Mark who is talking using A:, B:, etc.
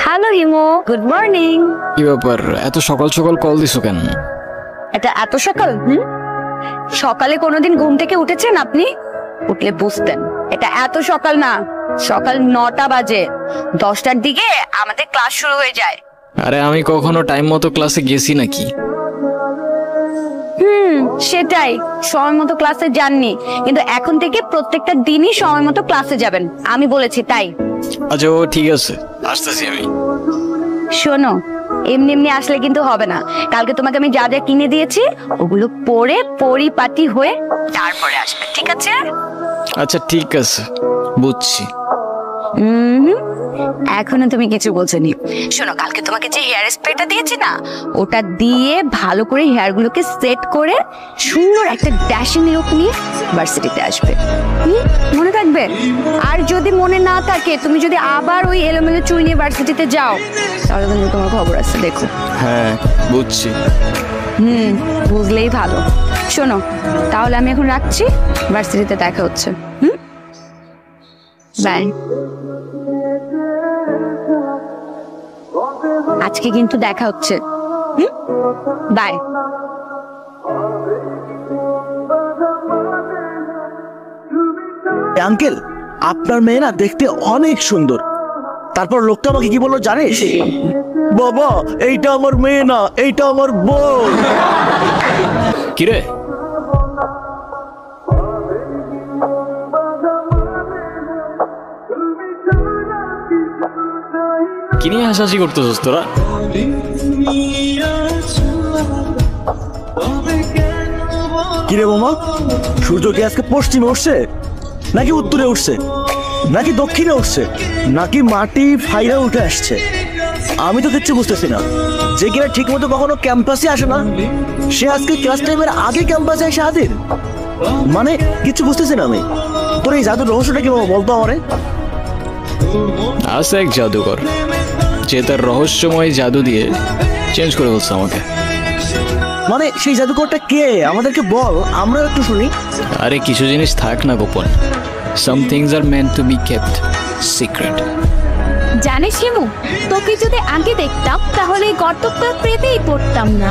A: Hello হিমো, good morning.
B: কি ব্যাপার, এত সকাল সকাল কল দিছো কেন?
A: এটা এত সকাল? সকালে কোনোদিন ঘুম থেকে উঠেছেন আপনি? উঠলে বুঝতেন এটা এত সকাল না, সকাল 9টা বাজে। 10টার দিকে আমাদের ক্লাস শুরু হয়ে যায়।
B: আরে আমি কখনো টাইম মতো ক্লাসে গেছি নাকি?
A: সেটাই, সময় মতো ক্লাসে যাননি, কিন্তু এখন থেকে প্রত্যেকটা দিনই সময় মতো ক্লাসে যাবেন, আমি বলেছি তাই।
B: আচ্ছা ও ঠিক আছে, আসতেছি আমি।
A: শোনো, এমনি এমনি আসলে কিন্তু হবে না। কালকে তোমাকে আমি যা যা কিনে দিয়েছি ওগুলো পরে পরিপাটি হয়ে তারপরে আসবে, ঠিক আছে?
B: আচ্ছা ঠিক আছে, বুঝছি।
A: এখনো তুমি কিছু বলছোনি। শোনো, কালকে তোমাকে যে হেয়ার স্প্রেটা দিয়েছি না, ওটা দিয়ে ভালো করে হেয়ার গুলোকে সেট করে সুন্দর একটা ড্যাশিং লুক নিয়ে ভার্সিটিতে আসবে। মনে থাকবে? আর যদি মনে না থাকে, তুমি যদি আবার ওই এলোমেলো চুল নিয়ে ভার্সিটিতে যাও, তাহলে কিন্তু তোমার খবর আছে, দেখো।
B: হ্যাঁ বুঝছি।
A: বুঝলেই ভালো। শোনো, তাহলে আমি এখন রাখছি, ভার্সিটিতে দেখা হচ্ছে। বাই। আজকে কিন্তু দেখা হচ্ছে। বাই।
C: আঙ্কেল, আপনার মেয়ে না দেখতে অনেক সুন্দর। তারপর লোকটা আমাকে কি বললো জানিস? বাবা, এইটা আমার মেয়ে না, এইটা আমার বোন।
B: কিরে, কি নিয়ে হাসাহাসি করতেছিস তোরা?
C: কিরে বোমা, সূর্য কি আজকে পশ্চিমে উঠছে নাকি উত্তরে উঠছে নাকি দক্ষিণে উঠছে নাকি মাটি ফাইরা উঠে আসছে? আমি তো কিচ্ছু বুঝতেছি না। যে কিনা ঠিক মতো কখনো ক্যাম্পাসে আসে না, সে আজকে ক্লাস টাইমের আগে ক্যাম্পাসে এসে হাজির। মানে কিছু বুঝতেছি না আমি। তোর এই জাদুর রহস্যটা কি বাবা, বলতো আমারে।
B: আছে এক জাদুকর, যে তার রহস্যময় জাদু দিয়ে চেঞ্জ করে বলছে আমাকে।
C: মানে সেই জাদুকরটা কে, আমাদেরকে বল, আমরা একটু শুনি।
B: আরে কিছু জিনিস থাক না গোপন। Some things are meant to be kept secret.
D: জানিস হিমু, তোকে যদি আগে দেখতাম তাহলে এই গর্তটা পেতেই পড়তাম না।